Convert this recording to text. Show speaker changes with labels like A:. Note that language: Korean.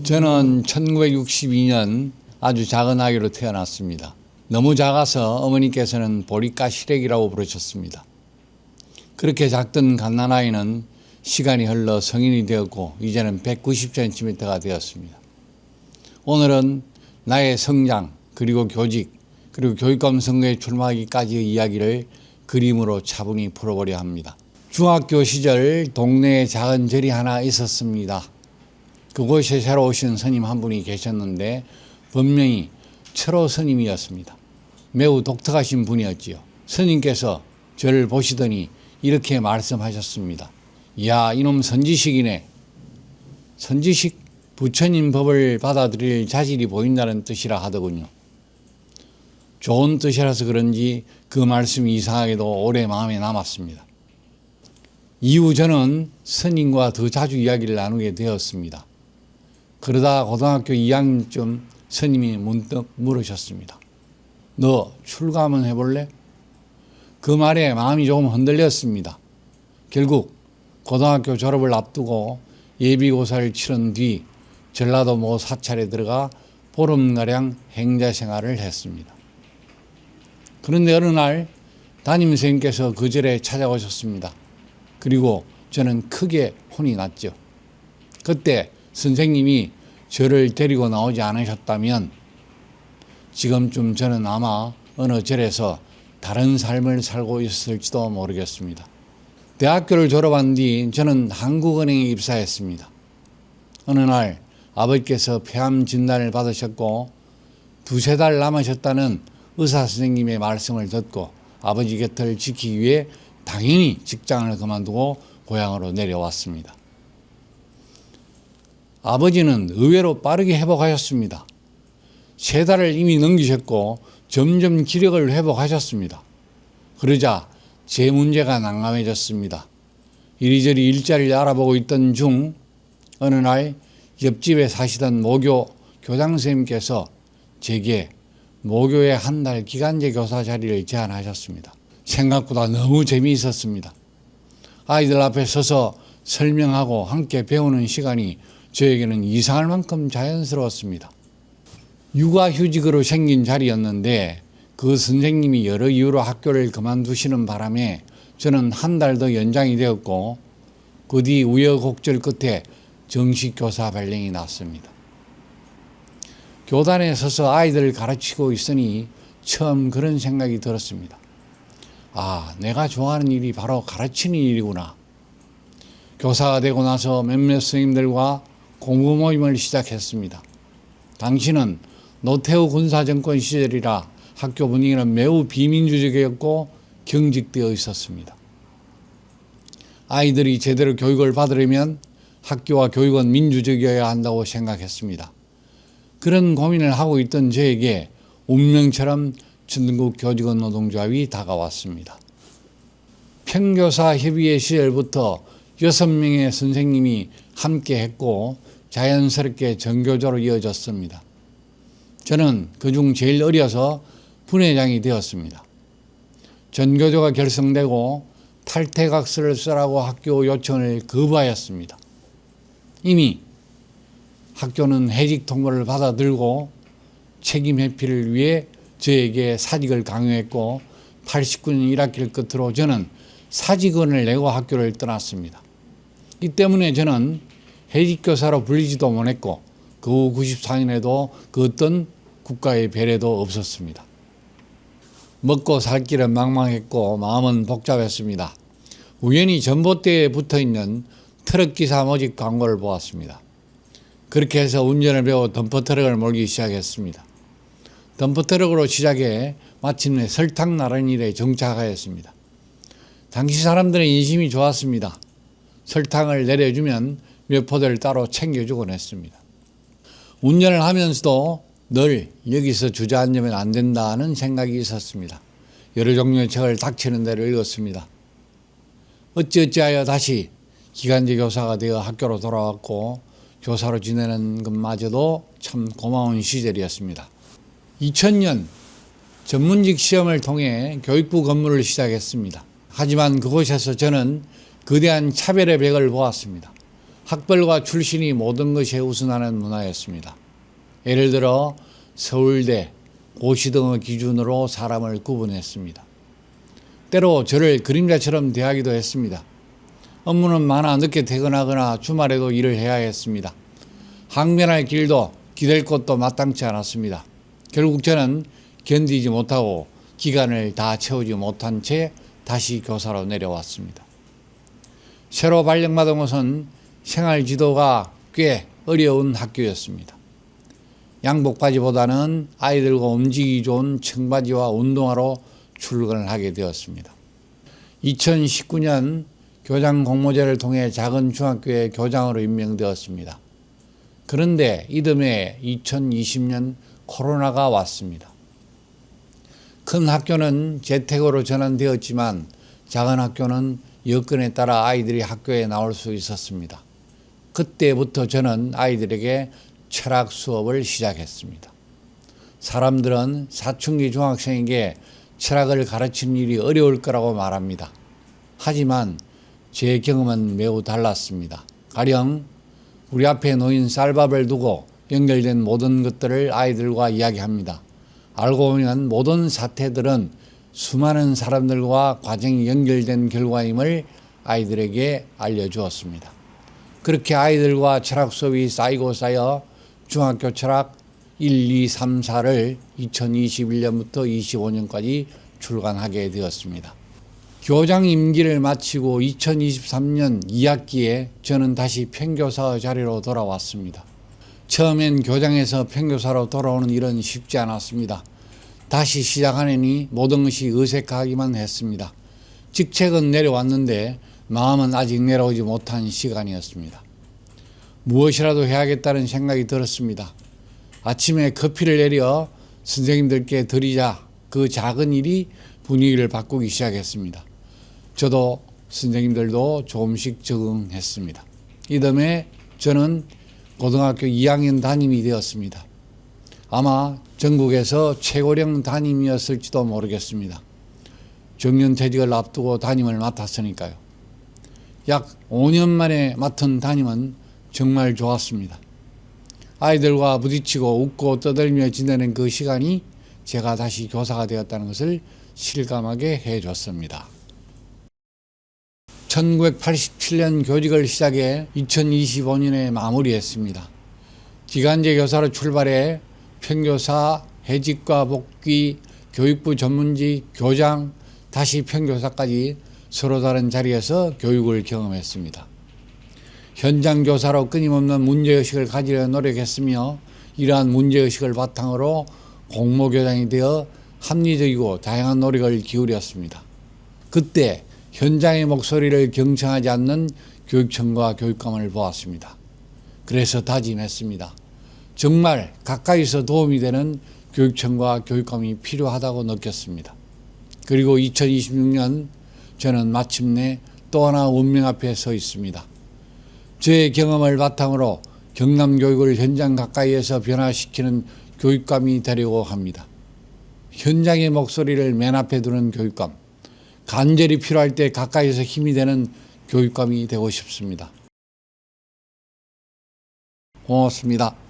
A: 저는 1962년 아주 작은 아기로 태어났습니다. 너무 작아서 어머니께서는 보리까 시래기라고 부르셨습니다. 그렇게 작던 갓난아이는 시간이 흘러 성인이 되었고 이제는 190cm가 되었습니다. 오늘은 나의 성장, 그리고 교직, 그리고 교육감 선거에 출마하기까지의 이야기를 그림으로 차분히 풀어보려 합니다. 중학교 시절 동네에 작은 절이 하나 있었습니다. 그곳에 새로 오신 스님 한 분이 계셨는데 분명히 철호 스님이었습니다. 매우 독특하신 분이었지요. 스님께서 저를 보시더니 이렇게 말씀하셨습니다. 이야, 이놈 선지식이네. 선지식, 부처님 법을 받아들일 자질이 보인다는 뜻이라 하더군요. 좋은 뜻이라서 그런지 그 말씀이 이상하게도 오래 마음에 남았습니다. 이후 저는 스님과 더 자주 이야기를 나누게 되었습니다. 그러다 고등학교 2학년쯤 스님이 문득 물으셨습니다. 너 출가 한번 해볼래? 그 말에 마음이 조금 흔들렸습니다. 결국 고등학교 졸업을 앞두고 예비고사를 치른 뒤 전라도 모 사찰에 들어가 보름가량 행자 생활을 했습니다. 그런데 어느 날 담임선생님께서 그 절에 찾아오셨습니다. 그리고 저는 크게 혼이 났죠. 그때 선생님이 저를 데리고 나오지 않으셨다면 지금쯤 저는 아마 어느 절에서 다른 삶을 살고 있었을지도 모르겠습니다. 대학교를 졸업한 뒤 저는 한국은행에 입사했습니다. 어느 날 아버지께서 폐암 진단을 받으셨고 두세 달 남으셨다는 의사 선생님의 말씀을 듣고 아버지 곁을 지키기 위해 당연히 직장을 그만두고 고향으로 내려왔습니다. 아버지는 의외로 빠르게 회복하셨습니다. 3달을 이미 넘기셨고 점점 기력을 회복하셨습니다. 그러자 제 문제가 난감해졌습니다. 이리저리 일자리를 알아보고 있던 중 어느 날 옆집에 사시던 모교 교장선생님께서 제게 모교의 한 달 기간제 교사 자리를 제안하셨습니다. 생각보다 너무 재미있었습니다. 아이들 앞에 서서 설명하고 함께 배우는 시간이 저에게는 이상할 만큼 자연스러웠습니다. 육아휴직으로 생긴 자리였는데 그 선생님이 여러 이유로 학교를 그만두시는 바람에 저는 한 달 더 연장이 되었고 그 뒤 우여곡절 끝에 정식 교사 발령이 났습니다. 교단에 서서 아이들을 가르치고 있으니 처음 그런 생각이 들었습니다. 아, 내가 좋아하는 일이 바로 가르치는 일이구나. 교사가 되고 나서 몇몇 스님들과 공부 모임을 시작했습니다. 당시는 노태우 군사정권 시절이라 학교 분위기는 매우 비민주적이었고 경직되어 있었습니다. 아이들이 제대로 교육을 받으려면 학교와 교육은 민주적이어야 한다고 생각했습니다. 그런 고민을 하고 있던 저에게 운명처럼 전국교직원 노동조합이 다가왔습니다. 평교사협의회 시절부터 6명의 선생님이 함께 했고 자연스럽게 전교조로 이어졌습니다. 저는 그중 제일 어려서 분회장이 되었습니다. 전교조가 결성되고 탈퇴각서를 쓰라고 학교 요청을 거부하였습니다. 이미 학교는 해직 통보를 받아들고 책임 회피를 위해 저에게 사직을 강요했고 89년 1학기를 끝으로 저는 사직원을 내고 학교를 떠났습니다. 이 때문에 저는 해직교사로 불리지도 못했고 그 후 94년에도 그 어떤 국가의 배려도 없었습니다. 먹고 살 길은 망망했고 마음은 복잡했습니다. 우연히 전봇대에 붙어있는 트럭기사 모집 광고를 보았습니다. 그렇게 해서 운전을 배워 덤퍼트럭을 몰기 시작했습니다. 덤퍼트럭으로 시작해 마침내 설탕 나르는 일에 정착하였습니다. 당시 사람들의 인심이 좋았습니다. 설탕을 내려주면 몇 포대를 따로 챙겨주곤 했습니다. 운전을 하면서도 늘 여기서 주저앉으면 안 된다는 생각이 있었습니다. 여러 종류의 책을 닥치는 대로 읽었습니다. 어찌어찌하여 다시 기간제 교사가 되어 학교로 돌아왔고 교사로 지내는 것마저도 참 고마운 시절이었습니다. 2000년 전문직 시험을 통해 교육부 근무를 시작했습니다. 하지만 그곳에서 저는 거대한 차별의 벽을 보았습니다. 학벌과 출신이 모든 것에 우선하는 문화였습니다. 예를 들어 서울대, 고시 등의 기준으로 사람을 구분했습니다. 때로 저를 그림자처럼 대하기도 했습니다. 업무는 많아 늦게 퇴근하거나 주말에도 일을 해야 했습니다. 항변할 길도 기댈 곳도 마땅치 않았습니다. 결국 저는 견디지 못하고 기간을 다 채우지 못한 채 다시 교사로 내려왔습니다. 새로 발령받은 곳은 생활 지도가 꽤 어려운 학교였습니다. 양복바지보다는 아이들과 움직이기 좋은 청바지와 운동화로 출근을 하게 되었습니다. 2019년 교장 공모제를 통해 작은 중학교의 교장으로 임명되었습니다. 그런데 이듬해 2020년 코로나가 왔습니다. 큰 학교는 재택으로 전환되었지만 작은 학교는 여건에 따라 아이들이 학교에 나올 수 있었습니다. 그때부터 저는 아이들에게 철학 수업을 시작했습니다. 사람들은 사춘기 중학생에게 철학을 가르치는 일이 어려울 거라고 말합니다. 하지만 제 경험은 매우 달랐습니다. 가령 우리 앞에 놓인 쌀밥을 두고 연결된 모든 것들을 아이들과 이야기합니다. 알고 보면 모든 사태들은 수많은 사람들과 과정이 연결된 결과임을 아이들에게 알려주었습니다. 그렇게 아이들과 철학 수업이 쌓이고 쌓여 중학교 철학 1, 2, 3, 4를 2021년부터 25년까지 출간하게 되었습니다. 교장 임기를 마치고 2023년 2학기에 저는 다시 평교사 자리로 돌아왔습니다. 처음엔 교장에서 평교사로 돌아오는 일은 쉽지 않았습니다. 다시 시작하려니 모든 것이 어색하기만 했습니다. 직책은 내려왔는데 마음은 아직 내려오지 못한 시간이었습니다. 무엇이라도 해야겠다는 생각이 들었습니다. 아침에 커피를 내려 선생님들께 드리자 그 작은 일이 분위기를 바꾸기 시작했습니다. 저도 선생님들도 조금씩 적응했습니다. 이듬해 저는 고등학교 2학년 담임이 되었습니다. 아마 전국에서 최고령 담임이었을지도 모르겠습니다. 정년퇴직을 앞두고 담임을 맡았으니까요. 약 5년 만에 맡은 담임은 정말 좋았습니다. 아이들과 부딪히고 웃고 떠들며 지내는 그 시간이 제가 다시 교사가 되었다는 것을 실감하게 해줬습니다. 1987년 교직을 시작해 2025년에 마무리했습니다. 기간제 교사로 출발해 평교사, 해직과 복귀, 교육부 전문직, 교장, 다시 평교사까지 서로 다른 자리에서 교육을 경험했습니다. 현장 교사로 끊임없는 문제의식을 가지려 노력했으며 이러한 문제의식을 바탕으로 공모교장이 되어 합리적이고 다양한 노력을 기울였습니다. 그때 현장의 목소리를 경청하지 않는 교육청과 교육감을 보았습니다. 그래서 다짐했습니다. 정말 가까이서 도움이 되는 교육청과 교육감이 필요하다고 느꼈습니다. 그리고 2026년 저는 마침내 또 하나 운명 앞에 서 있습니다. 저의 경험을 바탕으로 경남교육을 현장 가까이에서 변화시키는 교육감이 되려고 합니다. 현장의 목소리를 맨 앞에 두는 교육감, 간절히 필요할 때 가까이서 힘이 되는 교육감이 되고 싶습니다. 고맙습니다.